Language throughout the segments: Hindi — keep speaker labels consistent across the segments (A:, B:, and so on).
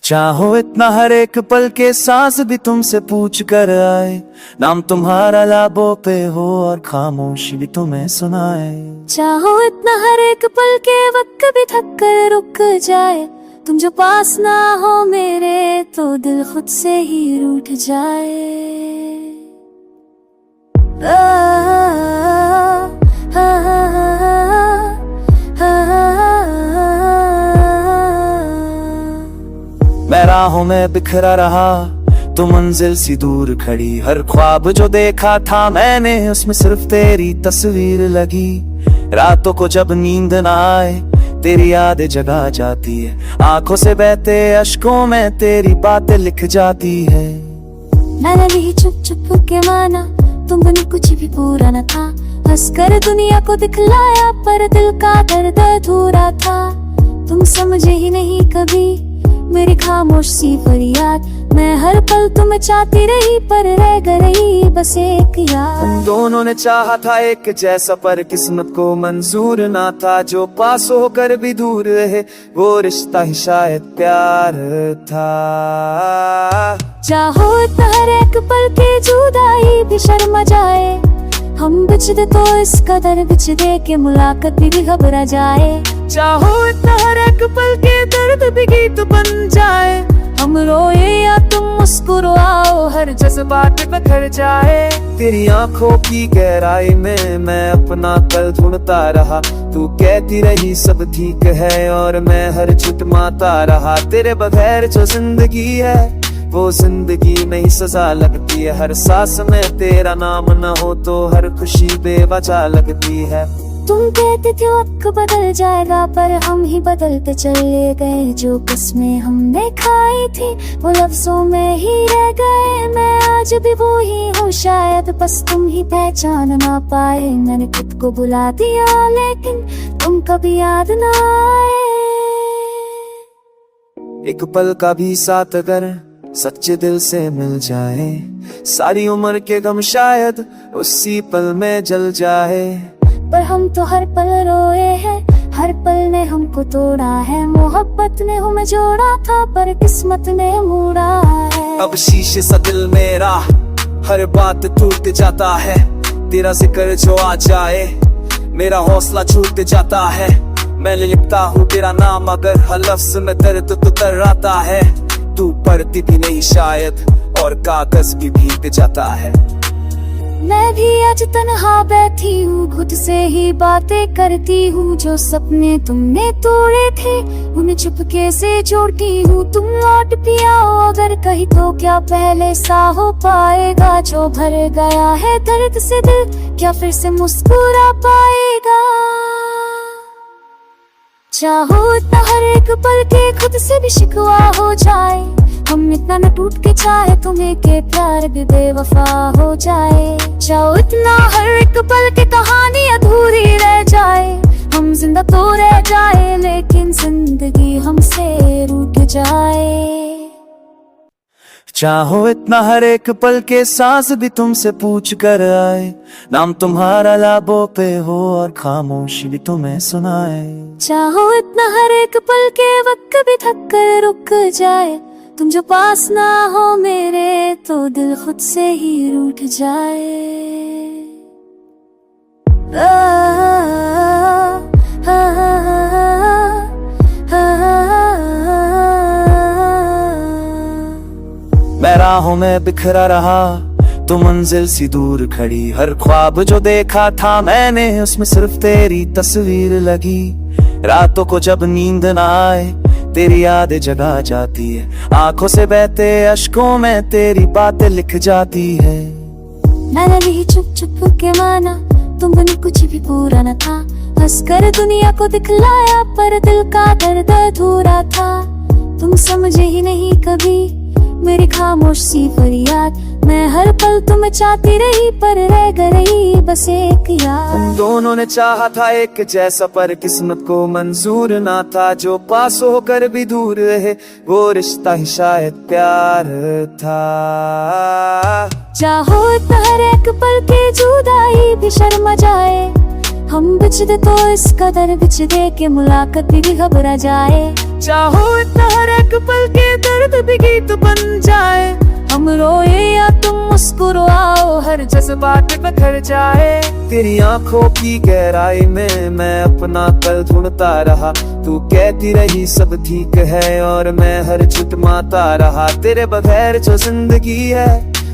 A: चाहो इतना हर एक पल के सांस भी तुमसे पूछ कर आए, नाम तुम्हारा लाबों पे हो और खामोशी भी तुम्हें सुनाए।
B: चाहो इतना हर एक पल के वक्त भी थक कर रुक जाए, तुम जो पास ना हो मेरे तो दिल खुद से ही रूठ जाए।
A: मैं राहों में बिखरा रहा, तू मंजिल सी दूर खड़ी। हर ख्वाब जो देखा था मैंने उसमें सिर्फ तेरी तस्वीर लगी। रातों को जब नींद ना आए तेरी यादें जगा जाती है, आंखों से बहते अश्कों में तेरी बातें लिख जाती है।
B: मैंने भी चुप चुप के माना तुम बिन कुछ भी पूरा न था, हंसकर दुनिया को दिखलाया पर दिल का दर्द अधूरा था। तुम समझे ही नहीं कभी मेरी खामोश सी फरियाद, मैं हर पल तुम्हें चाहती रही पर रह गई बस एक याद।
A: हम दोनों ने चाहा था एक जैसा पर किस्मत को मंजूर ना था, जो पास होकर भी दूर रहे वो रिश्ता ही शायद प्यार था।
B: चाहो इतना हर एक पल के जुदाई भी शर्मा जाए, हम बिछ दे तो इस कदर बिछ दे के मुलाकात भी घबरा जाए।
A: चाहो इतना हर एक पल के दर्द भी गीत बन जाए,
B: हम रोए या तुम मुस्कुराओ हर
A: जज्बात बिखर जाए। तेरी आंखों की गहराई में मैं अपना कल ढूंढता रहा, तू कहती रही सब ठीक है और मैं हर छुटमाता रहा। तेरे बगैर जो जिंदगी है वो जिंदगी नहीं सजा लगती है, हर सांस में तेरा नाम न हो तो हर खुशी बेवजह लगती है।
B: तुम कहते थे वक्त बदल जाएगा पर हम ही बदलते चले गए, जो किस्में हमने खाई थी वो लफ्जों में ही रह गए। मैं आज भी वो ही हूँ शायद बस तुम ही पहचान ना पाए, मैंने खुद को बुला दिया लेकिन तुम कभी याद ना आए।
A: एक पल का भी साथ अगर सच्चे दिल से मिल जाए, सारी उम्र के गम शायद उसी पल में जल जाए।
B: पर हम तो हर पल रोए हैं, हर पल ने हमको तोड़ा है, मोहब्बत ने हमें जोड़ा था पर किस्मत ने मोड़ा है।
A: अब शीशे सा दिल मेरा हर बात टूट जाता है, तेरा जिक्र जो आ जाए मेरा हौसला छूट जाता है। मैं लिखता हूँ तेरा नाम अगर हर लफ्ज में दर्द तो तर्राता है, तू पढ़ती भी नहीं शायद और कागज भी भीग जाता है।
B: मैं भी आज तन्हा बैठी हूँ, खुद से ही बातें करती हूँ, जो सपने तुमने तोड़े थे उन्हें चुपके से जोड़ती हूँ। तुम लौट भी आओ अगर कहीं तो क्या पहले सा हो पाएगा, जो भर गया है दर्द से दिल क्या फिर से मुस्कुरा पाएगा। चाहो इतना हर एक पल के खुद से भी शिकवा हो जाए, हम इतना न टूट के चाहे तुम्हें के प्यार भी बेवफा हो जाए। चाहो इतना हर एक पल की कहानी अधूरी रह जाए, हम जिंदा तो रह जाए लेकिन जिंदगी हमसे रूठ जाए।
A: चाहो इतना हर एक पल के सांस भी तुमसे पूछ कर आए, नाम तुम्हारा लाबों पे हो और खामोशी भी तुम्हें सुनाए।
B: चाहो इतना हर एक पल के वक्त भी थक कर रुक जाए, तुम जो पास ना हो मेरे तो दिल खुद से ही रूठ जाए।
A: मैं राहों में बिखरा रहा, तू मंजिल सी दूर खड़ी। हर ख्वाब जो देखा था मैंने उसमें सिर्फ तेरी तस्वीर लगी। रातों को जब नींद ना आए तेरी यादें जगा जाती है, आंखों से बहते अश्कों में तेरी बातें लिख जाती है।
B: मैंने भी चुप चुप के माना तुम बिन कुछ भी पूरा न था, हंसकर दुनिया को दिखलाया पर दिल का दर्द अधूरा था। तुम समझे ही नहीं कभी मेरी खामोश सी फरियाद, मैं हर पल तुम्हें चाहती रही पर रह गई बस एक याद।
A: हम दोनों ने चाहा था एक जैसा पर किस्मत को मंजूर ना था, जो पास होकर भी दूर रहे वो रिश्ता ही शायद प्यार था।
B: चाहो इतना हर एक पल के जुदाई भी शर्मा जाए, हम बिछ दे तो इस कदर बिछ दे के मुलाकात भी घबरा जाए।
A: चाहो इतना हर एक पल के जज्बात बिखर जाए। तेरी आंखों की गहराई में मैं अपना कल ढूंढता रहा। तू कहती रही सब ठीक है और मैं हर चुटमाता रहा। तेरे बगैर जो जिंदगी है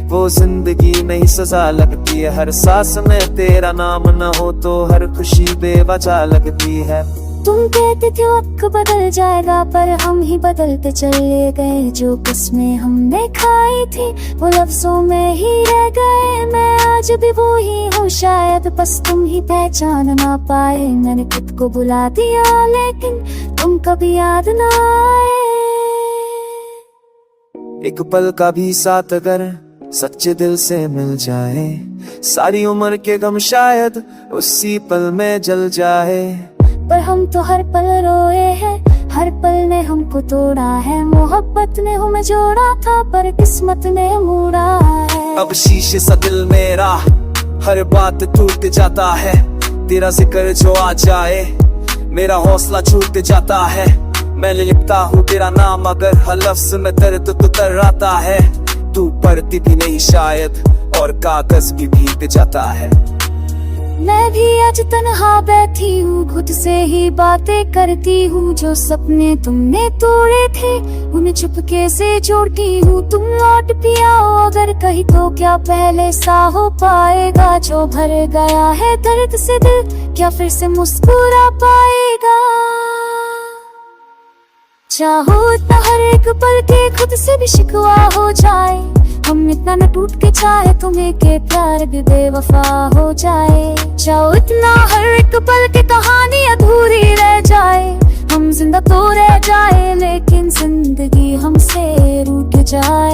A: वो जिंदगी नहीं सजा लगती है। हर सांस में तेरा नाम न हो तो हर खुशी बेवजह लगती है।
B: तुम कहते थे वक्त बदल जाएगा पर हम ही बदलते चले गए। जो किस्में हमने खाई थी वो लफ्जों में ही रह गए। मैं आज भी वो ही हूँ शायद, बस तुम ही पहचान ना पाए। मैंने खुद को बुला दिया लेकिन तुम कभी याद ना आए।
A: एक पल का भी साथ अगर सच्चे दिल से मिल जाए, सारी उम्र के गम शायद उसी पल में जल जाए।
B: पर हम तो हर पल रोए हैं, हर पल ने हमको तोड़ा है। मोहब्बत ने हमें जोड़ा था पर किस्मत ने मोड़ा है।
A: अब शीशे सा दिल मेरा हर बात टूट जाता है। तेरा जिक्र जो आ जाए मेरा हौसला छूट जाता है। मैं लिखता हूँ तेरा नाम अगर हर लफ्ज में दर्द तो तर्राता है। तू पढ़ती भी नहीं शायद और कागज भी भीग जाता है।
B: मैं भी आज तन्हा बैठी हूँ, खुद से ही बातें करती हूँ। जो सपने तुमने तोड़े थे उन्हें चुपके से जोड़ती हूँ। तुम लौट भी आओ अगर कहीं तो क्या पहले सा हो पाएगा। जो भर गया है दर्द से दिल क्या फिर से मुस्कुरा पाएगा। चाहो इतना हर एक पल के खुद से भी शिकवा हो जाए। हम इतना न टूट के चाहे तुम्हें के प्यार भी बेवफा हो जाए। चाहो इतना हर एक पल की कहानी अधूरी रह जाए। हम जिंदा तो रह जाए लेकिन जिंदगी हमसे रूठ जाए।